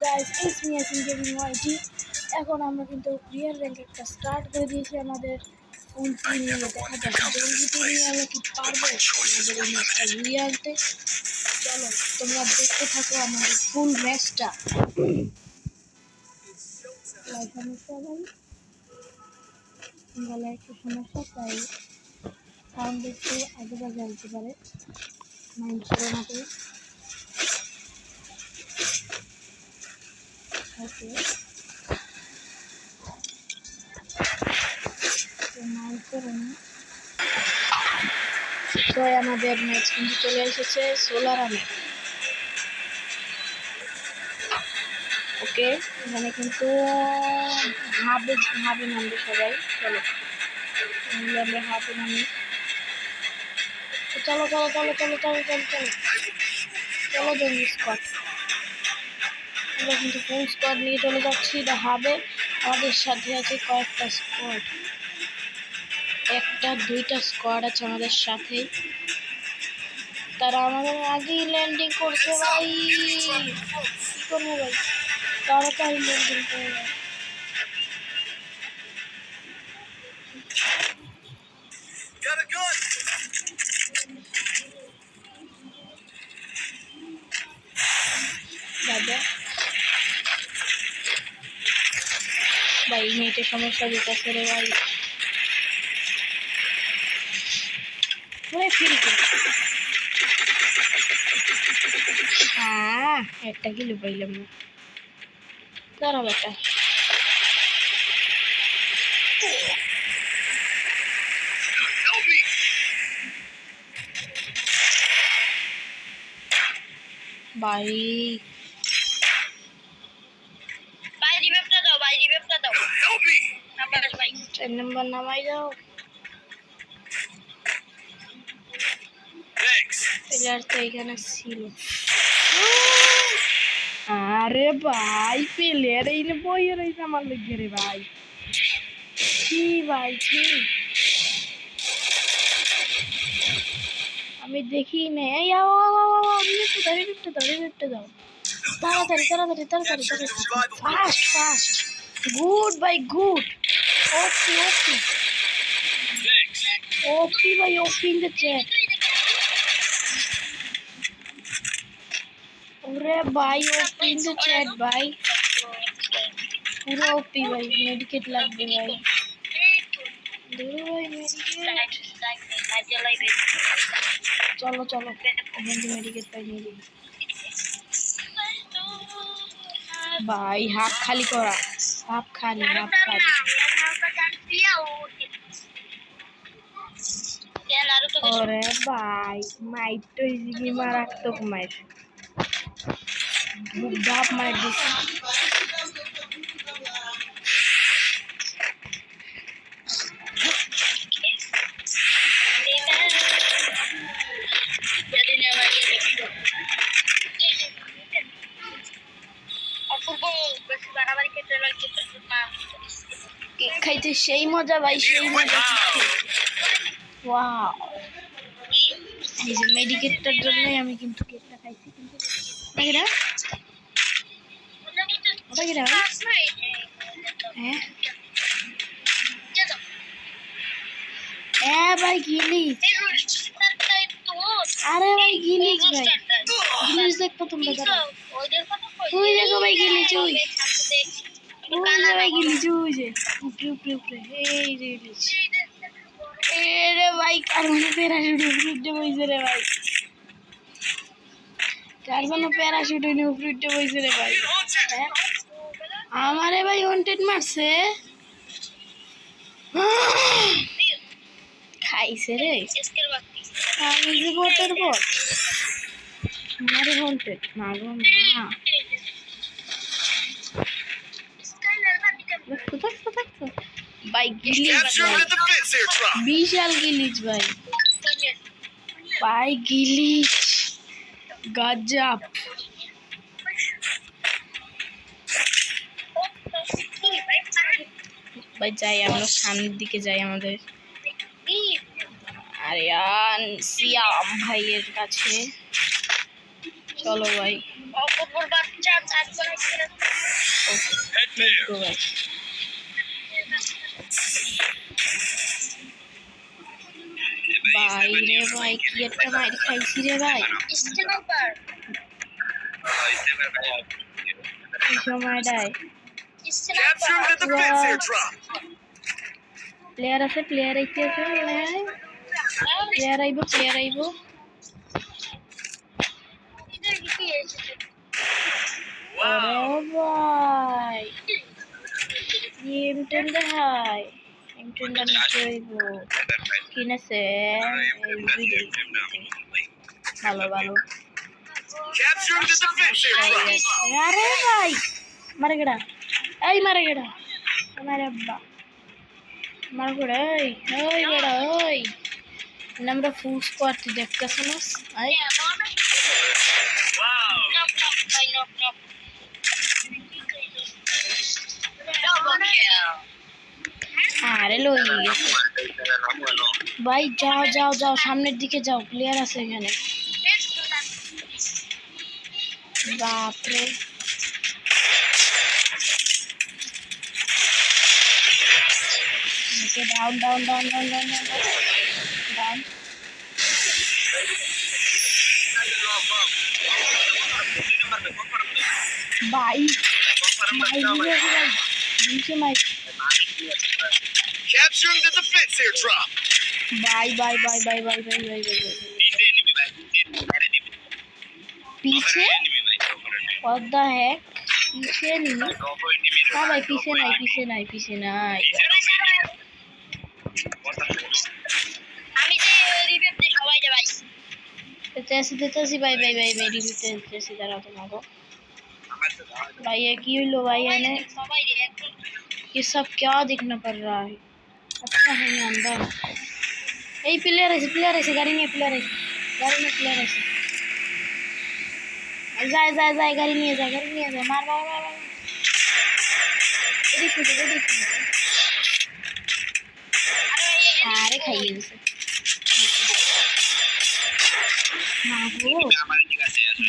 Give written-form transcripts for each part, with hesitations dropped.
Guys it's me Asin gaming YT. এখন আমরা কিন্তু রিয়েল র্যাঙ্ক একটা স্টার্ট করে দিয়েছি আমাদের ফুল টিম নিয়ে। দেখা যাক জলদি টিম নিয়ে আমরা কি পারবো আমাদের এই ম্যাচটা ঘুরিয়ে আনতে। চলো তোমরা দেখতে থাকো আমাদের ফুল ম্যাচটা। সমস্যা ভাই গলা একটু সমস্যা, তাই সাউন্ড একটু আগে বাজে আসতে পারে, মাইন্ড করো না তো। ওকে মাইন্ড করো না। তো আমাদের ম্যাচ কিন্তু চলে এসেছে সোলারামে। ওকে এখানে কিন্তু হাবে নামবে সবাই। চলো আমরা হাবে নামি। চলো চলো চলো চলো চলো চলো চলো চলো দেন স্কোয়াড। আমরা কিন্তু ফুল স্কোয়াড নিয়ে চলে যাচ্ছি দ্য হাবে। আমাদের সাথে আছে কয়েকটা স্কোয়াড, একটা দুইটা স্কোয়াড আছে আমাদের সাথে। তারা আমাদের আগেই ল্যান্ডিং করছে ভাই। কি করবো ভাই, তাড়াতাড়ি ল্যান্ডিং করে দাদা। ভাই নেটের সমস্যা যেতেছে রে ভাই। হ্যাঁ একটা কিলো পাইলাম না, দাঁড়াও একটা। ভাই চার নম্বর নামাই দাও। প্লেয়ার তো এখানে ছিল। আরে ভাই প্লেয়ার এই বইয়ে রয়েছে আমার লেগে রে ভাই। কি ভাই কি আমি দেখি নেই। দাও তাড়াতাড়ি তাড়াতাড়ি তাড়াতাড়ি ফাস্ট ফাস্ট। গুড ভাই গুড। ওপি ওপি ওপি ভাই, ওপি ইন দ্য চ্যাট। ওরে ভাই ওপি ইন দ্য চ্যাট ভাই, পুরো ওপি ভাই। মেডিকেট লাগবে ভাই, ধরো ভাই মেডিকেট। চলো চলো ওখান থেকে মেডিকেট পাই নিয়ে যাই ভাই। হাফ খালি করা, হাফ খালি হাফ খালি। ওরে ভাই মাইট তো ইজি মারাত্মক মাইট, ডাব মাইট দিছে। কেক খাইতে সেই মজা ভাই, সেই মজা। ওয়াও এই যে মেডিকেটটার জন্যই আমি কিন্তু কেকটা খাইছি। কিন্তু হ্যাঁ ভাই গিলিচ। আরে ভাই গিলিচ ভাই, গিলিচ দেখবো তোমরা যারা। ওই দেখো ভাই গিলিচ, ওই ভাই গিলিচ, ওই যে উপরে উপরে উপরে এই যে গিলিচ। রে ভাই কার মানে প্যারাশুট উপরে উঠে বইছে রে ভাই, কার জন্য প্যারাশুট উপরে উঠে বইছে রে ভাই। হ্যাঁ আমারে ভাই ওয়ান্টেড মারছে, খাইছে রে। আমি যে বটের বট আমারে ওয়ান্টেড মারবো না। ভাই গিলিচ বিশাল গিলিচ ভাই, ভাই গিলিচ গজব ভাই। যাই আমরা সামনের দিকে যাই আমাদের আরিয়ান সিয়াম ভাইয়ের কাছে। চলো ভাই ভাই রে ভাই কি একটা মাইর খাইছি রে ভাই এই সময়টায় প্লেয়ার আছে প্লেয়ার আইতেছে প্লেয়ার আইব ভাই এমটেন দেখাই এমটেনটা নিচে হইব কিনেছে ভালো ভালো আরে ভাই মারে গেড়া এই মারে গেড়া আমার আব্বা মার গেড়া ওই গেড়া ওই আমরা ফুল স্কোয়াড দেখতেছ না আই আরে লই গেছে ভাই যাও যাও যাও সামনের দিকে যাও প্লেয়ার আছে এখানে বাপরে okay down down down down down down down ভাই ভাই নিচে মাই Capturing the defense airdrop. भाई पीछे what the heck पीछे नहीं हाँ भाई पीछे नहीं देते भाई मेरी भी जैसी तरह तुम्हारा भाई ये की लो भाई ने ये सब क्या दिखना पड़ रहा है अच्छा है मैं अंदर এই প্লেয়ার আছে গাড়ি নিয়ে প্লেয়ার আছে যায় গাড়ি নিয়ে যায় মার এদিকে আরে খাইয়ে দিছে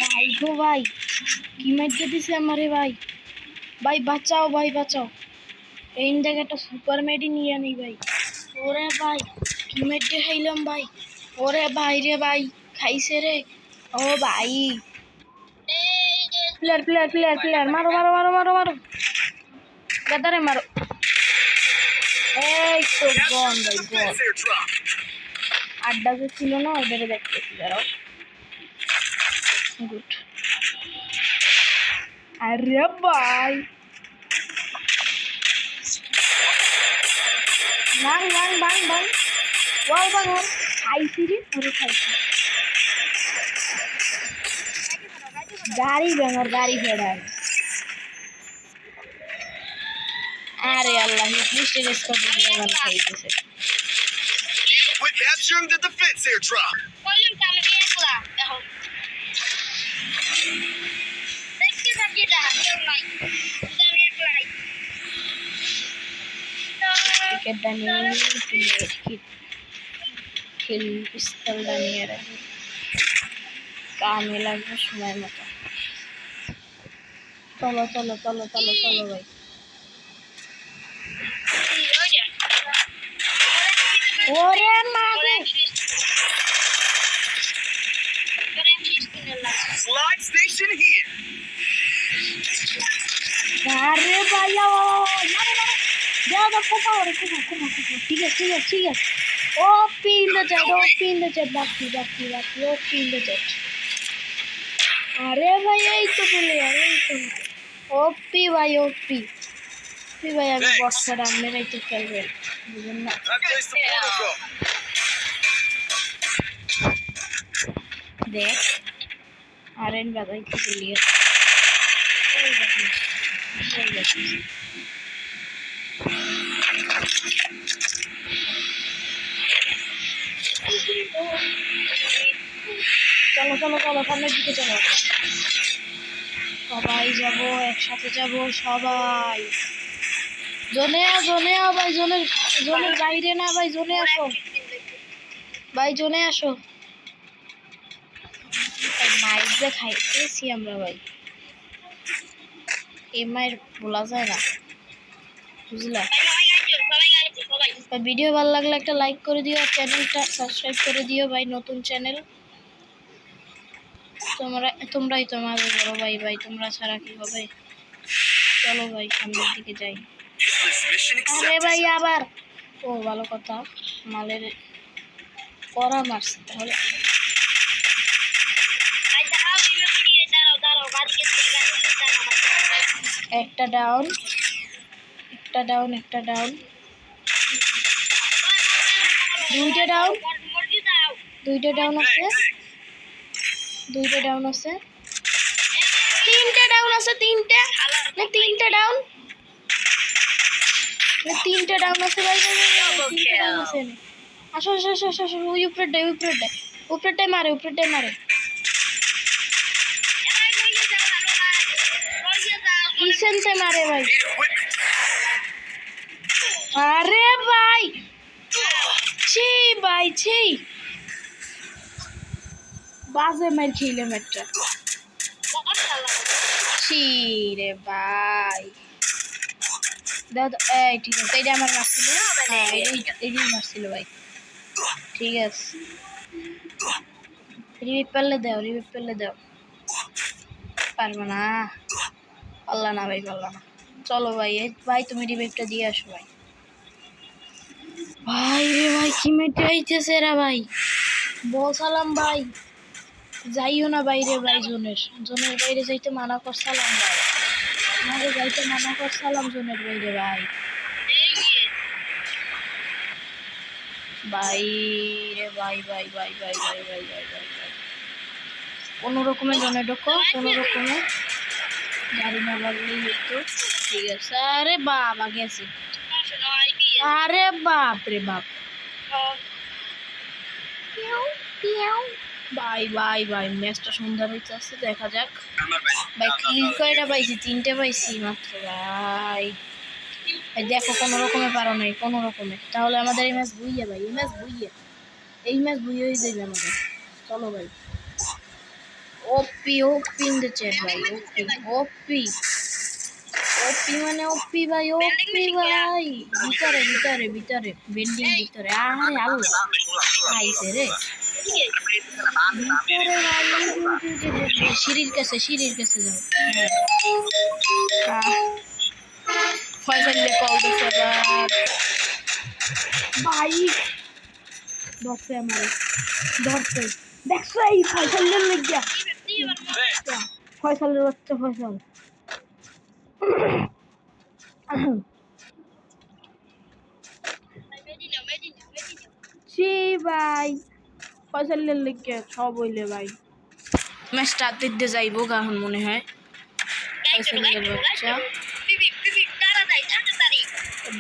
ভাই গো ভাই কি মাইর দিছে আমারে ভাই বাঁচাও এই জায়গাটা সুপার মেডি নিয়ে নেই ভাই ওরে ভাই কি মাইর খাইলাম ভাই ওরে ভাই রে ভাই খাইছে রে ও ভাই প্লেয়ার মারো গাদারে মারো এই তো গন ভাই গন আড্ডা যে ছিল না ওদের দেখতেছি দাঁড়াও গুড আরে ভাই বাং ওয়াও বাং খাইছি রে ওরে খাইছি গাড়ি ফেড়া আরে আল্লাহ মিস্টেক স্কোর দিয়ে গান খাইতেছে We're capturing the defense airdrop. पिस्तल निये रहे कामे लागবে সময় মতো চলো ভাই ওরে মাগো Slide station here. আরে ভাইয়া মারে যাও পোকা ওরে পোকা ঠিক আছে ও পিন দে chat বাকি ও পিন দে chat আরে ভাই এই তো বলে ওপি ভাই আমি বক্সার আমনেরাই তো খেলবেন বুঝুন না দেখ আরেন বাজাই তো লিয়ে চলো সামনের দিকে চলো সবাই যাবো একসাথে যাবো সবাই জোনে ভাই জোনের বাইরে না ভাই জোনে আসো মাইক দিয়ে খাইতেছি আমরা ভাই এই মায়ের বলা যায় না, বুঝলা? ভিডিও ভালো লাগলে একটা লাইক করে দিও, চ্যানেলটা সাবস্ক্রাইব করে দিও ভাই, নতুন চ্যানেল। তোমরাই তো আমাদের বড় ভাই, ভাই তোমরা ছাড়া কি হবে? চলো ভাই সামনের দিকে যাই। Business mission আরে accepted. ভাই আবার, ও ভালো কথা, মালের করা মারছে তাহলে। একটা ডাউন, একটা ডাউন, একটা ডাউন, দুইটা ডাউন, দুইটা ডাউন আছে, দুইটা ডাউন আছে, তিনটা ডাউন আছে, তিনটা না তিনটা ডাউন, তিনটা ডাউন আছে ভাই, তিনটা ডাউন আছে। আসো আসো আসো আসো, ওই উপরেরটাই, উপরেরটাই, উপরেরটাই মারে, উপরেরটাই মারে। কিসেনতে মারে ভাই। আরে ভাই ছি, ভাই ছি, বাজে মার খেলাম একটা। ছি রে ভাই, দাও এই ঠিক আছে, এটা আমার মারছিল, হ্যাঁ এটাই মারছিল ভাই, ঠিক আছে। রিভিভ পেলে দাও, রিভিভ পেলে দাও। পারবো না, পারলা না ভাই, পারলা না। চলো ভাই, ভাই তুমি রিভিভটা দিয়ে আসো ভাই। ভাই রে ভাই কি মেটে আইতেছে রে ভাই, বলসালাম ভাই যাইও না বাইরে ভাই, জোনের বাইরে যাইতে মানা করসালাম ভাই, আমাকে যাইতে মানা করসালাম জোনের বাইরে ভাই। ভাই রে ভাই ভাই ভাই ভাই ভাই ভাই ভাই ভাই ভাই, কোনো রকমে জনে ঢোকো, কোনো রকমে গাড়ি না লাগলেই হতো, ঠিক আছে। আরে বাবা গেছে, আরে বাপ রে বাপ, ভাই ভাই ভাই ম্যাচটা সুন্দর হইতে আসছে, দেখা যাক ভাই। কি কয়টা পাইছি? তিনটে পাইছি মাত্র ভাই। ভাই দেখো কোনো রকমে পারো নাই, কোনো রকমে, তাহলে আমাদের এই ম্যাচ বুইয়া ভাই, এই ম্যাচ বুইয়া, এই ম্যাচ বুইয়া হয়ে যাবে আমাদের। চলো ভাই, ওপি ওপি ইন দ্য চ্যাট ভাই, ওপি ওপি ওপি মানে ওপি ভাই, ওপি ভাই, ভিতরে ভিতরে ভিতরে বেন্ডিং ভিতরে, আরে আল্লাহ আইছে রে ভিতরে ভাই, সিঁড়ির কাছে, সিঁড়ির কাছে যাও। ফয়সালে কল দিছে আবার ভাই, ধরছে আমার, ধরছে, দেখছো এই ফয়সালের লেগিয়া, ফয়সালের বাচ্চা ফয়সাল। ছি ভাই ফয়সালের লেগিয়া সব হইলে ভাই, ম্যাচটা দিতে যাইবো গাহন মনে হয়। ফয়সালের বাচ্চা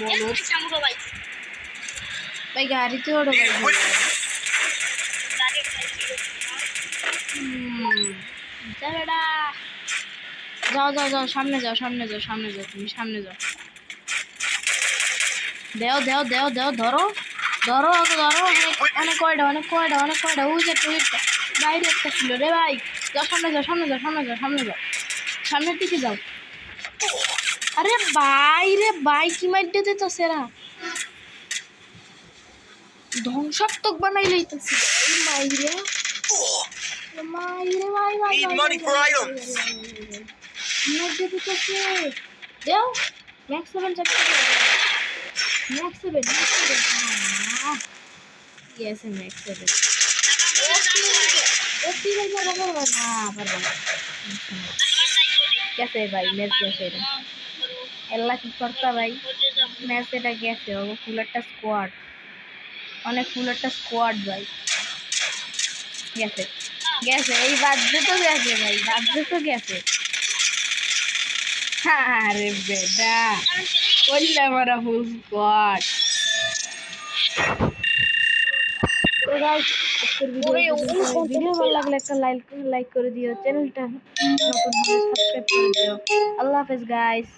বলো ভাই, গাড়িতে ওঠো ভাই, যাও যাও যাও, সামনে যাও, সামনে যাও, সামনে যাও, তুমি সামনে যাও, দেও দেও দেও দেও, ধরো ধরো ধরো, অনেক কয়টা, অনেক কয়টা, অনেক কয়টা, ওই যে টুইটটা বাইরে একটা ছিল রে ভাই। যাও সামনে যাও, সামনে যাও, সামনে যাও, সামনে যাও, সামনের দিকে যাও। আরে ভাই রে ভাই কি মাইর দিতে সেরা, ধ্বংসাত্মক বানাই লইতেছি এই মাইরে, মাইরে ভাই ভাই Need money for items. মাইর দিতেছে, দেও ম্যাক্স 7 চারটে, ম্যাক্স 7, ম্যাক্স 7, ইয়েস ম্যাক্স 7। ওপি ভাই পারবো না, পারবো না, গেছে ভাই ম্যাচ, গেছে এটা, এল্লা কি করতা ভাই, ম্যাচ এটা গেছে, ও ফুল একটা স্কোয়াড, অনেক ফুল একটা স্কোয়াড ভাই, গেছে গেছে, এই বাজে তো গেছে ভাই, বাজে তো গেছে। আরে বেটা করলে আমার ফুল স্কোয়াড। ভিডিও ভালো লাগলে একটা লাইক করে দিও, চ্যানেলটা নতুন হলে সাবস্ক্রাইব করে দিও। আল্লাহ হাফেজ গাইস।